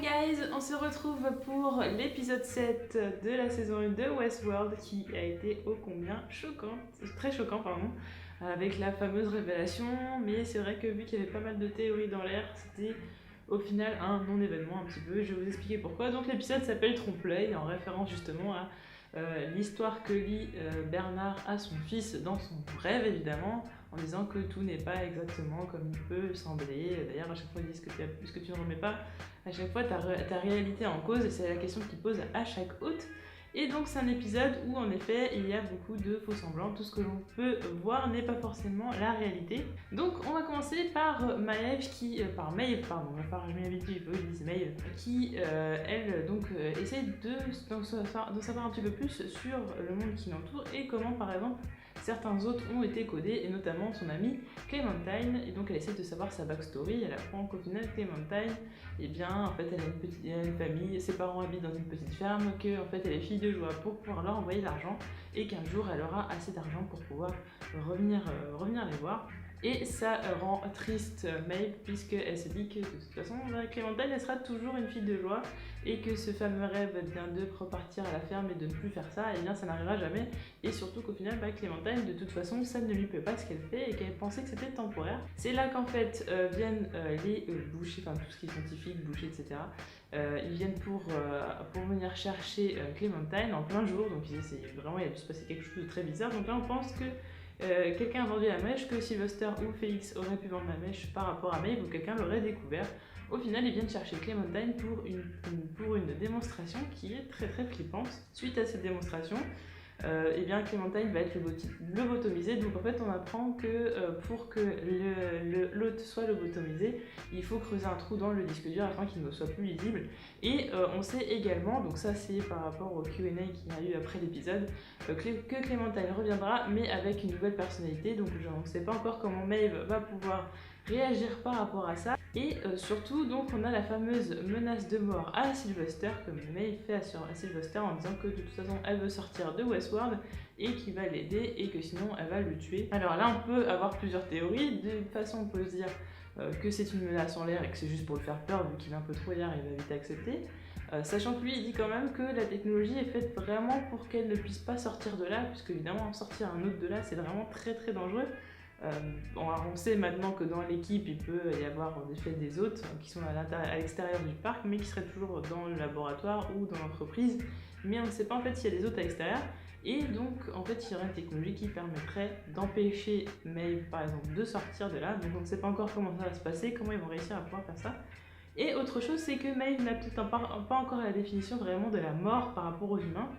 Guys, on se retrouve pour l'épisode 7 de la saison 1 de Westworld qui a été ô combien choquant, très choquant pardon, avec la fameuse révélation, mais c'est vrai que vu qu'il y avait pas mal de théories dans l'air, c'était au final un non-événement un petit peu, je vais vous expliquer pourquoi. Donc l'épisode s'appelle Trompe-l'œil, en référence justement à l'histoire que lit Bernard à son fils dans son rêve évidemment, en disant que tout n'est pas exactement comme il peut sembler. D'ailleurs à chaque fois ils disent que tu ne remets pas à chaque fois ta réalité en cause, et c'est la question qu'il pose à chaque hôte. Et donc c'est un épisode où en effet il y a beaucoup de faux semblants, tout ce que l'on peut voir n'est pas forcément la réalité. Donc on va commencer par Maeve qui, je m'y habitue, je dis Maeve, qui elle donc essaie d'en savoir un petit peu plus sur le monde qui l'entoure et comment par exemple certains autres ont été codés, et notamment son amie Clémentine, et donc elle essaie de savoir sa backstory. Elle apprend qu'au final Clémentine, eh bien en fait elle a une famille, ses parents habitent dans une petite ferme, que en fait elle est fille de joie pour pouvoir leur envoyer de l'argent, et qu'un jour elle aura assez d'argent pour pouvoir revenir les voir. Et ça rend triste Maeve, puisqu'elle se dit que de toute façon Clémentine elle sera toujours une fille de joie, et que ce fameux rêve de repartir à la ferme et de ne plus faire ça, et bien ça n'arrivera jamais. Et surtout qu'au final Clémentine de toute façon ça ne lui plaît pas ce qu'elle fait, et qu'elle pensait que c'était temporaire. C'est là qu'en fait viennent les bouchers, enfin tout ce qui est scientifique, bouchers, etc. Ils viennent pour venir chercher Clémentine en plein jour, donc il a dû se passer quelque chose de très bizarre. Donc là on pense que quelqu'un a vendu la mèche, que Sylvester ou Félix auraient pu vendre la mèche par rapport à Maeve, ou quelqu'un l'aurait découvert. Au final, ils viennent chercher Clémentine pour une démonstration qui est très très flippante. Suite à cette démonstration, eh bien Clémentine va être lobotomisée. Donc en fait, on apprend que pour que l'hôte soit lobotomisé, il faut creuser un trou dans le disque dur afin qu'il ne soit plus lisible. Et on sait également, donc ça c'est par rapport au Q&A qu'il y a eu après l'épisode, que Clémentine reviendra, mais avec une nouvelle personnalité. Donc on ne sait pas encore comment Maeve va pouvoir réagir par rapport à ça. Et surtout, donc on a la fameuse menace de mort à Sylvester, comme Maeve fait à Sylvester, en disant que de toute façon elle veut sortir de Westworld et qu'il va l'aider, et que sinon elle va le tuer. Alors là on peut avoir plusieurs théories. D'une façon on peut se dire que c'est une menace en l'air et que c'est juste pour le faire peur, vu qu'il est un peu trop hier, il va vite accepter. Sachant que lui il dit quand même que la technologie est faite vraiment pour qu'elle ne puisse pas sortir de là, puisque évidemment sortir un autre de là c'est vraiment très très dangereux. On sait maintenant que dans l'équipe il peut y avoir en effet des hôtes qui sont à l'extérieur du parc, mais qui seraient toujours dans le laboratoire ou dans l'entreprise, mais on ne sait pas en fait s'il y a des hôtes à l'extérieur. Et donc en fait il y aurait une technologie qui permettrait d'empêcher Maeve par exemple de sortir de là. Donc on ne sait pas encore comment ça va se passer, comment ils vont réussir à pouvoir faire ça. Et autre chose, c'est que Maeve n'a peut-être pas encore la définition vraiment de la mort par rapport aux humains,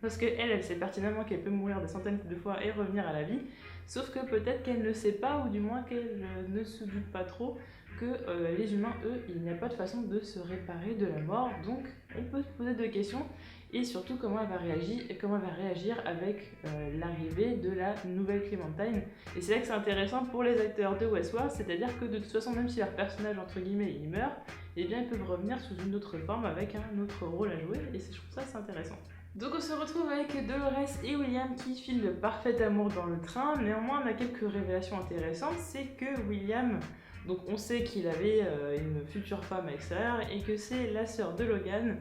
parce qu'elle sait pertinemment qu'elle peut mourir des centaines de fois et revenir à la vie, sauf que peut-être qu'elle ne sait pas, ou du moins qu'elle ne se doute pas trop, que les humains, eux, il n'y a pas de façon de se réparer de la mort. Donc on peut se poser deux questions, et surtout comment elle va réagir avec l'arrivée de la nouvelle Clémentine. Et c'est là que c'est intéressant pour les acteurs de Westworld, c'est-à-dire que de toute façon, même si leur personnage, entre guillemets, il meurt, eh bien ils peuvent revenir sous une autre forme avec un autre rôle à jouer, et je trouve ça c'est intéressant. Donc on se retrouve avec Dolores et William qui filent le parfait amour dans le train. Néanmoins on a quelques révélations intéressantes. C'est que William, donc on sait qu'il avait une future femme à l'extérieur, et que c'est la sœur de Logan.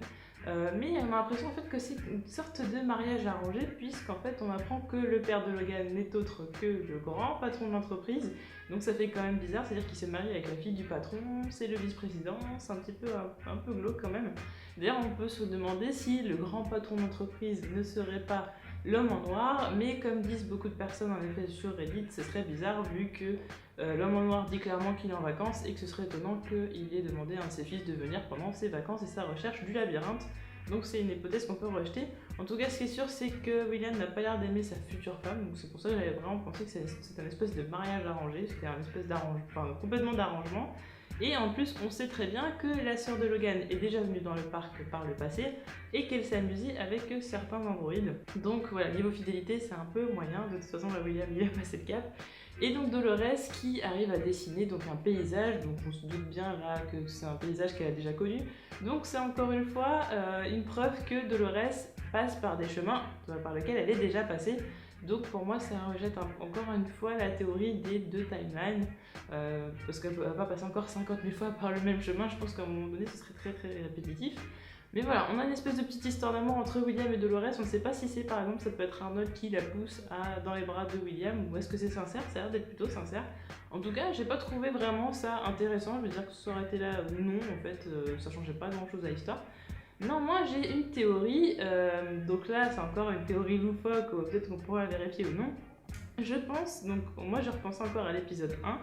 Mais on a l'impression en fait que c'est une sorte de mariage arrangé, puisqu'en fait on apprend que le père de Logan n'est autre que le grand patron de l'entreprise. Donc ça fait quand même bizarre, c'est-à-dire qu'il se marie avec la fille du patron, c'est le vice-président, c'est un peu glauque quand même. D'ailleurs on peut se demander si le grand patron d'entreprise ne serait pas l'homme en noir, mais comme disent beaucoup de personnes en effet sur Reddit, ce serait bizarre vu que l'homme en noir dit clairement qu'il est en vacances, et que ce serait étonnant qu'il ait demandé à un de ses fils de venir pendant ses vacances et sa recherche du labyrinthe. Donc c'est une hypothèse qu'on peut rejeter. En tout cas ce qui est sûr c'est que William n'a pas l'air d'aimer sa future femme, donc c'est pour ça que j'avais vraiment pensé que c'était un espèce de mariage arrangé, c'était un espèce complètement d'arrangement. Et en plus, on sait très bien que la sœur de Logan est déjà venue dans le parc par le passé, et qu'elle s'est amusée avec certains androïdes. Donc voilà, niveau fidélité, c'est un peu moyen. De toute façon, la William, il a passé le cap. Et donc Dolores qui arrive à dessiner donc un paysage, donc on se doute bien là que c'est un paysage qu'elle a déjà connu. Donc c'est encore une fois une preuve que Dolores passe par des chemins par lesquels elle est déjà passée. Donc pour moi, ça rejette encore une fois la théorie des 2 timelines, parce qu'elle ne va pas passer encore 50 000 fois par le même chemin. Je pense qu'à un moment donné, ce serait très très répétitif. Mais voilà, on a une espèce de petite histoire d'amour entre William et Dolores. On ne sait pas si c'est, par exemple, ça peut être Arnold qui la pousse dans les bras de William, ou est-ce que c'est sincère. Ça a l'air d'être plutôt sincère. En tout cas, j'ai pas trouvé vraiment ça intéressant. Je veux dire que ça aurait été là ou non, en fait, ça changeait pas grand chose à l'histoire. Non, moi j'ai une théorie, donc là c'est encore une théorie loufoque, peut-être qu'on pourra vérifier ou non. Je pense, donc moi je repense encore à l'épisode 1,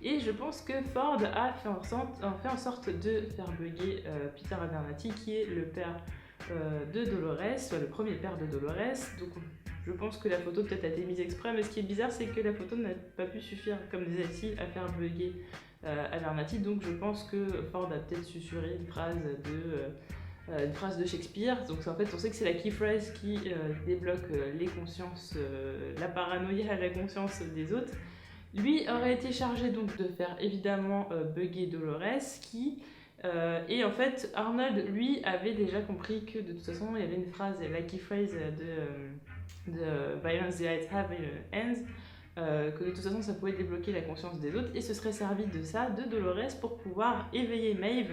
et je pense que Ford a fait en sorte de faire bugger Peter Abernathy, qui est le père de Dolores, soit le premier père de Dolores. Donc je pense que la photo peut-être a été mise exprès, mais ce qui est bizarre c'est que la photo n'a pas pu suffire, comme disait Elsie, à faire bugger Abernathy. Donc je pense que Ford a peut-être susurré une phrase de Shakespeare. Donc en fait on sait que c'est la key phrase qui débloque les consciences, la paranoïa à la conscience des autres. Lui aurait été chargé donc de faire évidemment bugger Dolores et en fait Arnold lui avait déjà compris que de toute façon il y avait une phrase, la key phrase de Violence the Heights Have Ends, que de toute façon ça pouvait débloquer la conscience des autres, et se serait servi de ça, de Dolores, pour pouvoir éveiller Maeve,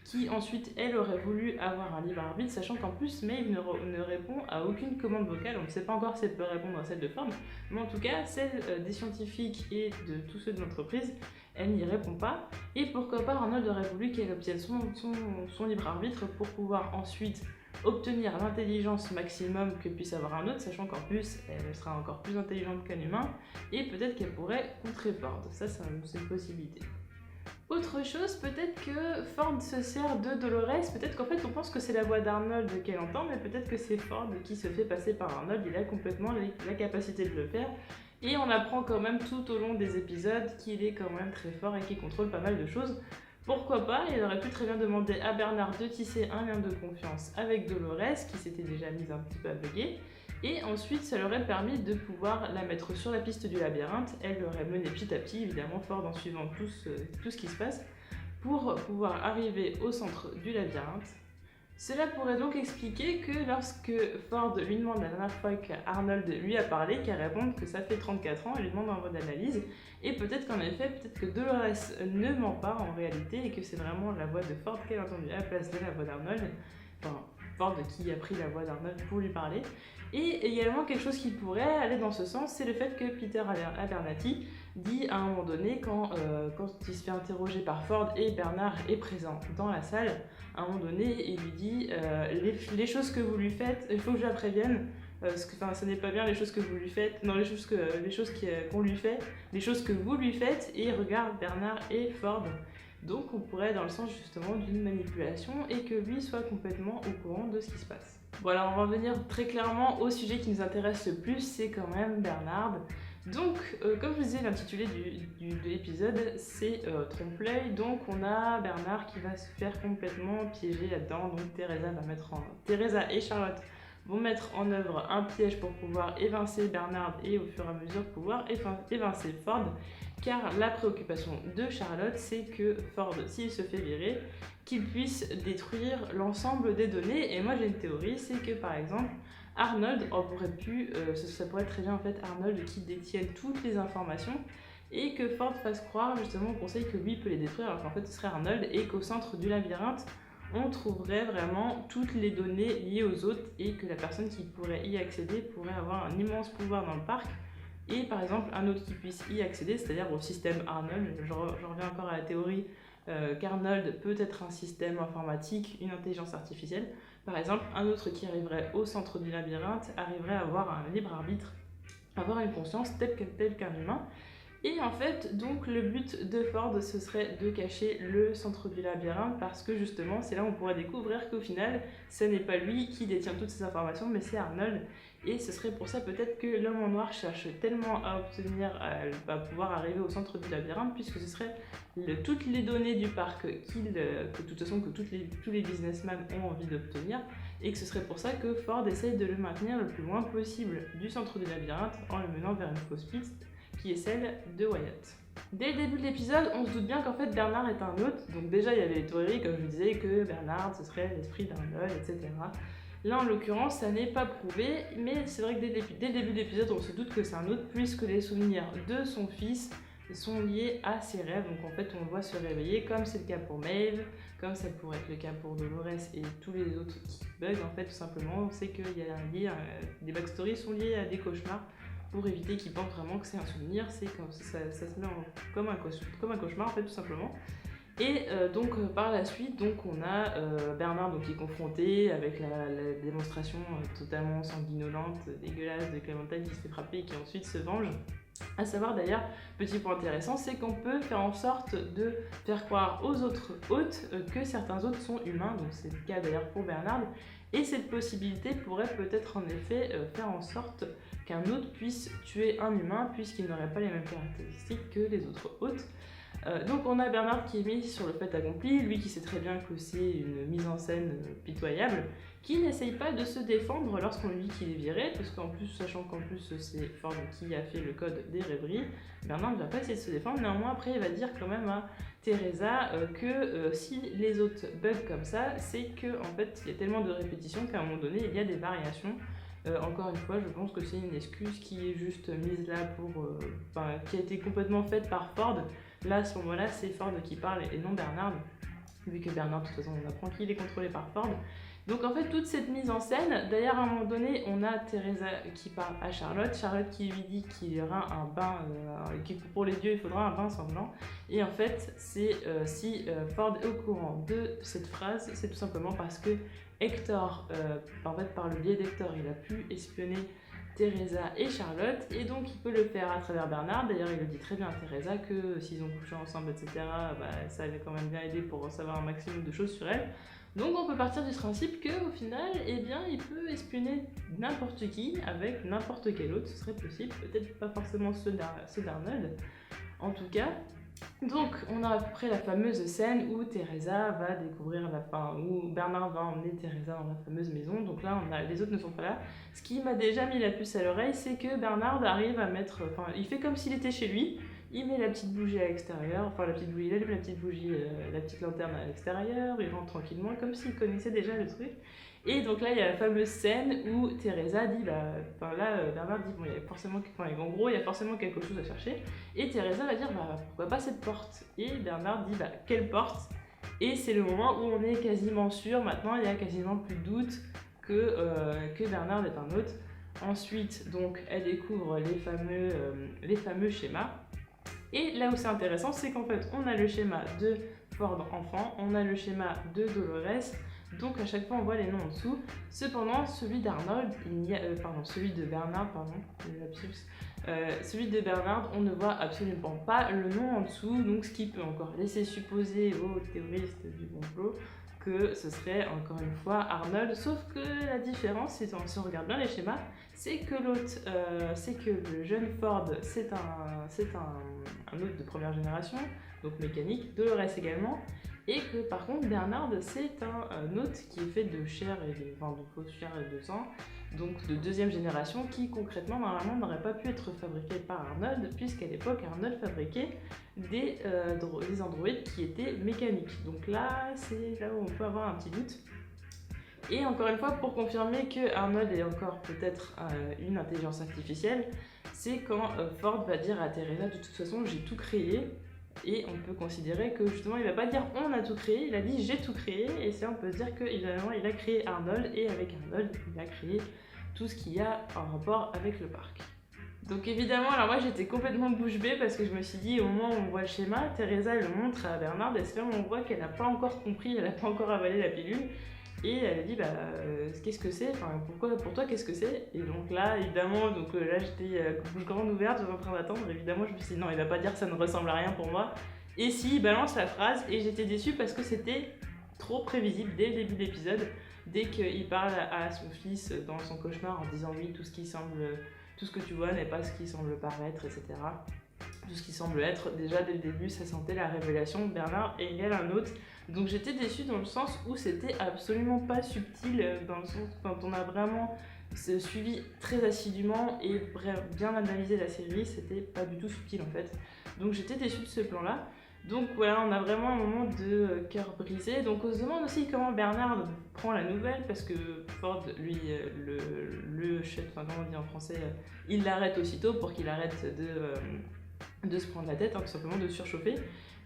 qui ensuite, elle, aurait voulu avoir un libre arbitre, sachant qu'en plus, Maeve ne répond à aucune commande vocale. On ne sait pas encore si elle peut répondre à celle de Ford, mais en tout cas, celle des scientifiques et de tous ceux de l'entreprise, elle n'y répond pas. Et pourquoi pas, Arnold aurait voulu qu'elle obtienne son libre arbitre pour pouvoir ensuite obtenir l'intelligence maximum que puisse avoir un autre, sachant qu'en plus, elle sera encore plus intelligente qu'un humain, et peut-être qu'elle pourrait contrer Ford. Ça, c'est une possibilité. Autre chose, peut-être que Ford se sert de Dolores, peut-être qu'en fait on pense que c'est la voix d'Arnold qu'elle entend, mais peut-être que c'est Ford qui se fait passer par Arnold. Il a complètement la capacité de le faire, et on apprend quand même tout au long des épisodes qu'il est quand même très fort et qu'il contrôle pas mal de choses. Pourquoi pas, il aurait pu très bien demander à Bernard de tisser un lien de confiance avec Dolores, qui s'était déjà mise un petit peu à bugger. Et ensuite, ça leur aurait permis de pouvoir la mettre sur la piste du labyrinthe. Elle l'aurait menée petit à petit, évidemment, Ford en suivant tout ce qui se passe, pour pouvoir arriver au centre du labyrinthe. Cela pourrait donc expliquer que lorsque Ford lui demande la dernière fois qu'Arnold lui a parlé, qu'elle réponde que ça fait 34 ans, elle lui demande un mot d'analyse, et peut-être qu'en effet, peut-être que Dolores ne ment pas en réalité, et que c'est vraiment la voix de Ford qu'elle a entendue à la place de la voix d'Arnold, enfin Ford qui a pris la voix d'Arnold pour lui parler. Et également quelque chose qui pourrait aller dans ce sens, c'est le fait que Peter Abernathy dit à un moment donné, quand il se fait interroger par Ford et Bernard est présent dans la salle, à un moment donné, il lui dit les choses que vous lui faites, il faut que je la prévienne, parce que ce n'est pas bien les choses que vous lui faites, non, les choses qu'on lui fait, les choses que vous lui faites, et regarde Bernard et Ford. Donc on pourrait dans le sens justement d'une manipulation et que lui soit complètement au courant de ce qui se passe. Voilà, on va revenir très clairement au sujet qui nous intéresse le plus, c'est quand même Bernard. Donc, comme je vous disais, l'intitulé de l'épisode, c'est Trompe-l'œil. Donc, on a Bernard qui va se faire complètement piéger là-dedans. Donc, Teresa et Charlotte vont mettre en œuvre un piège pour pouvoir évincer Bernard et au fur et à mesure pouvoir évincer Ford. Car la préoccupation de Charlotte, c'est que Ford, s'il se fait virer, qu'il puisse détruire l'ensemble des données. Et moi, j'ai une théorie, c'est que par exemple, Arnold ça pourrait être très bien en fait Arnold qui détienne toutes les informations et que Ford fasse croire justement au conseil que lui peut les détruire, alors qu'en fait ce serait Arnold, et qu'au centre du labyrinthe on trouverait vraiment toutes les données liées aux autres et que la personne qui pourrait y accéder pourrait avoir un immense pouvoir dans le parc. Et par exemple un autre qui puisse y accéder, c'est-à-dire au système Arnold. Je reviens encore à la théorie qu'Arnold peut être un système informatique, une intelligence artificielle. Par exemple, un autre qui arriverait au centre du labyrinthe arriverait à avoir un libre arbitre, avoir une conscience telle qu'un humain. Et en fait, donc le but de Ford, ce serait de cacher le centre du labyrinthe, parce que justement, c'est là où on pourrait découvrir qu'au final, ce n'est pas lui qui détient toutes ces informations, mais c'est Arnold. Et ce serait pour ça peut-être que l'homme en noir cherche tellement à pouvoir arriver au centre du labyrinthe, puisque ce serait toutes les données du parc que de toute façon tous les businessmen ont envie d'obtenir, et que ce serait pour ça que Ford essaye de le maintenir le plus loin possible du centre du labyrinthe en le menant vers une fausse piste qui est celle de Wyatt. Dès le début de l'épisode, on se doute bien qu'en fait Bernard est un autre. Donc déjà il y avait les théories, comme je vous disais, que Bernard ce serait l'esprit d'Arnold, etc. Là, en l'occurrence, ça n'est pas prouvé, mais c'est vrai que dès le début de l'épisode, on se doute que c'est un autre, puisque les souvenirs de son fils sont liés à ses rêves. Donc en fait, on le voit se réveiller, comme c'est le cas pour Maeve, comme ça pourrait être le cas pour Dolores et tous les autres qui bug. En fait, tout simplement, on sait qu'il y a un lien, des backstories sont liées à des cauchemars, pour éviter qu'ils pensent vraiment que c'est un souvenir. C'est quand ça se met comme un cauchemar, en fait, tout simplement. Et donc par la suite, donc on a Bernard donc, qui est confronté avec la démonstration totalement sanguinolente, dégueulasse de Clémentine qui se fait frapper et qui ensuite se venge. À savoir d'ailleurs, petit point intéressant, c'est qu'on peut faire en sorte de faire croire aux autres hôtes que certains hôtes sont humains, donc c'est le cas d'ailleurs pour Bernard, et cette possibilité pourrait peut-être en effet faire en sorte qu'un hôte puisse tuer un humain puisqu'il n'aurait pas les mêmes caractéristiques que les autres hôtes. Donc on a Bernard qui est mis sur le fait accompli, lui qui sait très bien que c'est une mise en scène pitoyable, qui n'essaye pas de se défendre lorsqu'on lui dit qu'il est viré, parce qu'en plus, sachant qu'en plus c'est Ford qui a fait le code des rêveries, Bernard ne va pas essayer de se défendre, néanmoins après il va dire quand même à Teresa que si les autres bug comme ça, c'est que en fait il y a tellement de répétitions qu'à un moment donné il y a des variations. Encore une fois, je pense que c'est une excuse qui est juste mise là qui a été complètement faite par Ford. Là, à ce moment-là, c'est Ford qui parle et non Bernard, vu que Bernard, de toute façon, on apprend qu'il est contrôlé par Ford. Donc en fait, toute cette mise en scène, d'ailleurs, à un moment donné, on a Teresa qui parle à Charlotte qui lui dit qu'il y aura un bain, que pour les dieux, il faudra un bain sanglant. Et en fait, si Ford est au courant de cette phrase, c'est tout simplement parce que Hector, en fait, par le biais d'Hector, il a pu espionner Teresa et Charlotte, et donc il peut le faire à travers Bernard. D'ailleurs, il le dit très bien à Teresa que s'ils ont couché ensemble, etc., ça avait quand même bien aidé pour savoir un maximum de choses sur elle. Donc on peut partir du principe qu'au final, eh bien, il peut espionner n'importe qui avec n'importe quel autre, ce serait possible, peut-être pas forcément ceux d'Arnold, en tout cas. Donc on a après la fameuse scène où Teresa va découvrir où Bernard va emmener Teresa dans la fameuse maison. Donc là les autres ne sont pas là. Ce qui m'a déjà mis la puce à l'oreille, c'est que Bernard arrive à il fait comme s'il était chez lui. Il met la petite bougie à l'extérieur, il allume la petite bougie, la petite lanterne à l'extérieur, il rentre tranquillement comme s'il connaissait déjà le truc. Et donc là, il y a la fameuse scène où Teresa dit, Bernard dit, il y a forcément, en gros, il y a forcément quelque chose à chercher. Et Teresa va dire, pourquoi pas cette porte? Et Bernard dit, quelle porte? Et c'est le moment où on est quasiment sûr, maintenant, il n'y a quasiment plus de doute que Bernard est un hôte. Ensuite, donc, elle découvre les fameux schémas. Et là où c'est intéressant, c'est qu'en fait, on a le schéma de Ford enfant, on a le schéma de Dolores. Donc à chaque fois on voit les noms en dessous. Cependant, celui d'Arnold, celui de Bernard, celui de Bernard, on ne voit absolument pas le nom en dessous, donc ce qui peut encore laisser supposer aux théoristes du complot que ce serait encore une fois Arnold, sauf que la différence, si on regarde bien les schémas, c'est que le jeune Ford, c'est un hôte de première génération, donc mécanique, Dolores également, et que par contre Bernard, c'est un hôte qui est fait de chair et de fausse chair et de sang, donc de deuxième génération, qui concrètement normalement n'aurait pas pu être fabriqué par Arnold, puisqu'à l'époque Arnold fabriquait des androïdes qui étaient mécaniques. Donc là, c'est là où on peut avoir un petit doute. Et encore une fois, pour confirmer que Arnold est encore peut-être une intelligence artificielle, c'est quand Ford va dire à Teresa, de toute façon j'ai tout créé. Et on peut considérer que justement il va pas dire on a tout créé, il a dit j'ai tout créé, et ça on peut se dire qu'il a créé Arnold, et avec Arnold il a créé tout ce qu'il y a en rapport avec le parc. Donc évidemment, alors moi j'étais complètement bouche bée parce que je me suis dit au moment où on voit le schéma, Teresa elle le montre à Bernard, et c'est là où on voit qu'elle n'a pas encore compris, elle n'a pas encore avalé la pilule, et elle a dit qu'est-ce que c'est, pour toi qu'est-ce que c'est? Et donc là évidemment, là j'étais bouche grande ouverte, j'étais en train d'attendre, évidemment je me suis dit non, il va pas dire que ça ne ressemble à rien pour moi, et si il balance la phrase, et j'étais déçue parce que c'était trop prévisible dès le début de l'épisode, dès qu'il parle à son fils dans son cauchemar en disant oui, tout ce que tu vois n'est pas ce qui semble paraître, etc. Tout ce qui semble être, déjà dès le début, ça sentait la révélation, Bernard est égal à un autre. Donc j'étais déçue dans le sens où c'était absolument pas subtil, dans le sens quand on a vraiment suivi très assidûment et bien analysé la série, c'était pas du tout subtil en fait. Donc j'étais déçue de ce plan-là. Donc voilà, on a vraiment un moment de cœur brisé. Donc on se demande aussi comment Bernard prend la nouvelle, parce que Ford, lui, le chef, enfin comment on dit en français, il l'arrête aussitôt pour qu'il arrête de se prendre la tête, tout simplement de surchauffer.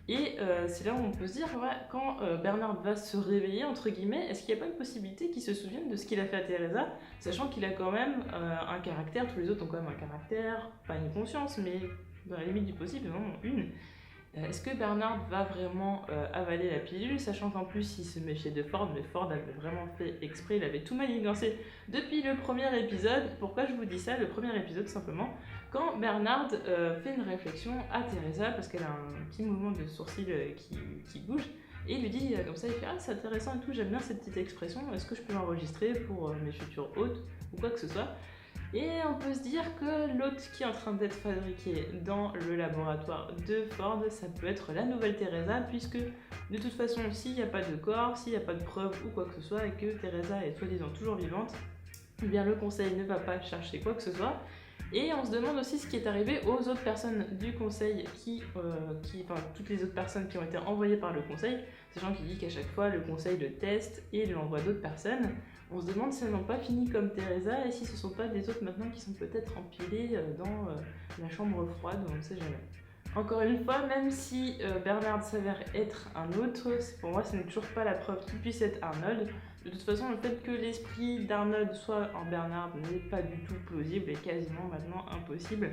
Et c'est là où on peut se dire, ouais, quand Bernard va se réveiller, entre guillemets, est-ce qu'il n'y a pas une possibilité qu'il se souvienne de ce qu'il a fait à Teresa, sachant qu'il a quand même un caractère, tous les autres ont quand même un caractère, pas une conscience, mais dans la limite du possible, vraiment une. Est-ce que Bernard va vraiment avaler la pilule, sachant qu'en plus il se méfiait de Ford, mais Ford avait vraiment fait exprès, il avait tout manigancé depuis le premier épisode. Pourquoi je vous dis ça? Le premier épisode simplement, quand Bernard fait une réflexion à Teresa, parce qu'elle a un petit mouvement de sourcil qui bouge, et il lui dit comme ça, il fait « Ah, c'est intéressant et tout, j'aime bien cette petite expression, est-ce que je peux l'enregistrer pour mes futurs hôtes ou quoi que ce soit ?» Et on peut se dire que l'hôte qui est en train d'être fabriqué dans le laboratoire de Ford, ça peut être la nouvelle Teresa, puisque de toute façon, s'il n'y a pas de corps, s'il n'y a pas de preuves ou quoi que ce soit, et que Teresa est soi-disant toujours vivante, eh bien le conseil ne va pas chercher quoi que ce soit. Et on se demande aussi ce qui est arrivé aux autres personnes du conseil, enfin toutes les autres personnes qui ont été envoyées par le conseil, sachant qu'il dit qu'à chaque fois le conseil le teste et l'envoie d'autres personnes. On se demande si elles n'ont pas fini comme Teresa et si ce ne sont pas des autres maintenant qui sont peut-être empilés dans la chambre froide, on ne sait jamais. Encore une fois, même si Bernard s'avère être un autre, pour moi ce n'est toujours pas la preuve qu'il puisse être Arnold. De toute façon, le fait que l'esprit d'Arnold soit en Bernard n'est pas du tout plausible et quasiment maintenant impossible.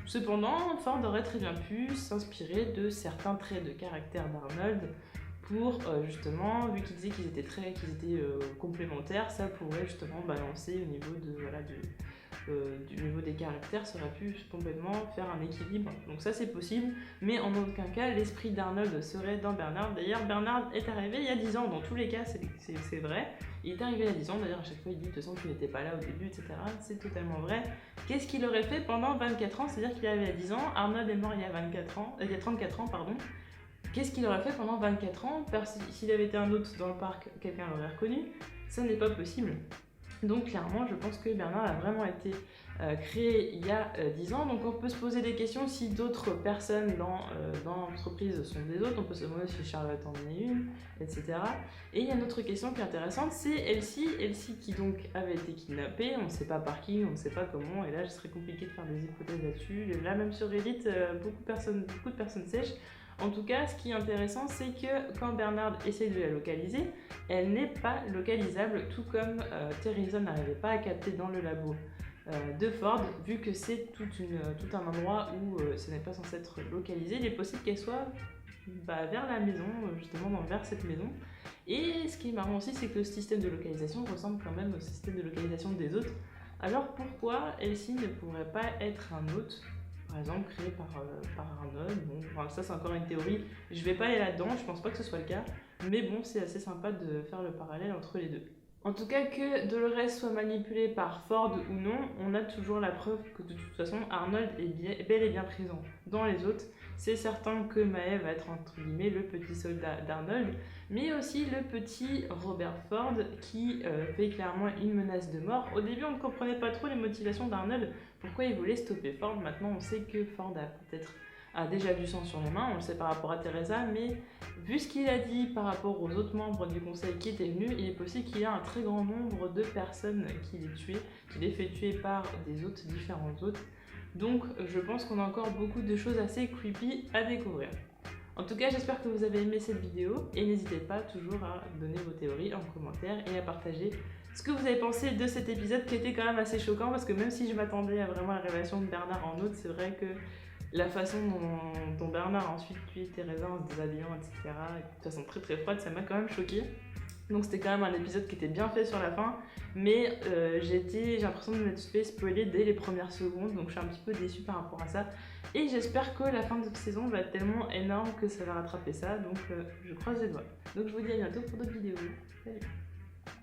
Cependant, Ford aurait très bien pu s'inspirer de certains traits de caractère d'Arnold pour justement, vu qu'ils disaient qu'ils étaient complémentaires, ça pourrait justement balancer au niveau du niveau des caractères, ça aurait pu complètement faire un équilibre. Donc ça c'est possible, mais en aucun cas l'esprit d'Arnold serait dans Bernard. D'ailleurs Bernard est arrivé il y a 10 ans, dans tous les cas c'est vrai. Il est arrivé il y a 10 ans, d'ailleurs à chaque fois il dit de toute façon tu n'étais pas là au début, etc. C'est totalement vrai. Qu'est-ce qu'il aurait fait pendant 24 ans? C'est-à-dire qu'il est arrivé il y a 10 ans, Arnold est mort il y a 34 ans, pardon. Qu'est-ce qu'il aurait fait pendant 24 ans? S'il avait été un autre dans le parc, quelqu'un l'aurait reconnu. Ça n'est pas possible. Donc clairement, je pense que Bernard a vraiment été créé il y a 10 ans. Donc on peut se poser des questions si d'autres personnes dans l'entreprise sont des autres. On peut se demander si Charlotte en est une, etc. Et il y a une autre question qui est intéressante, c'est Elsie. Elsie qui donc avait été kidnappée, on ne sait pas par qui, on ne sait pas comment. Et là, ce serait compliqué de faire des hypothèses là-dessus. Là, même sur Reddit, beaucoup de personnes sèchent. En tout cas, ce qui est intéressant, c'est que quand Bernard essaie de la localiser, elle n'est pas localisable, tout comme Teresa n'arrivait pas à capter dans le labo de Ford, vu que c'est tout un endroit où ce n'est pas censé être localisé. Il est possible qu'elle soit vers la maison, justement vers cette maison. Et ce qui est marrant aussi, c'est que le système de localisation ressemble quand même au système de localisation des autres. Alors pourquoi Elsie ne pourrait pas être un hôte, par exemple créé par Arnold? Bon, enfin, ça c'est encore une théorie, je vais pas aller là-dedans, je pense pas que ce soit le cas, mais bon, c'est assez sympa de faire le parallèle entre les deux. En tout cas, que Dolores soit manipulée par Ford ou non, on a toujours la preuve que de toute façon Arnold est bel et bien présent dans les autres. C'est certain que Maeve va être entre guillemets le petit soldat d'Arnold, mais aussi le petit Robert Ford qui fait clairement une menace de mort. Au début, on ne comprenait pas trop les motivations d'Arnold, pourquoi il voulait stopper Ford. Maintenant, on sait que Ford a déjà du sang sur les mains, on le sait par rapport à Teresa, mais vu ce qu'il a dit par rapport aux autres membres du conseil qui étaient venus, il est possible qu'il y ait un très grand nombre de personnes qu'il ait fait tuer par des hôtes, différents hôtes. Donc je pense qu'on a encore beaucoup de choses assez creepy à découvrir. En tout cas, j'espère que vous avez aimé cette vidéo et n'hésitez pas toujours à donner vos théories en commentaire et à partager ce que vous avez pensé de cet épisode qui était quand même assez choquant, parce que même si je m'attendais à vraiment la révélation de Bernard en hôte, c'est vrai que la façon dont Bernard a ensuite tué Teresa en se déshabillant, etc., de façon très très froide, ça m'a quand même choquée. Donc c'était quand même un épisode qui était bien fait sur la fin, mais j'ai l'impression de m'être fait spoiler dès les premières secondes, donc je suis un petit peu déçue par rapport à ça. Et j'espère que la fin de cette saison va être tellement énorme que ça va rattraper ça, donc je croise les doigts. Donc je vous dis à bientôt pour d'autres vidéos. Salut!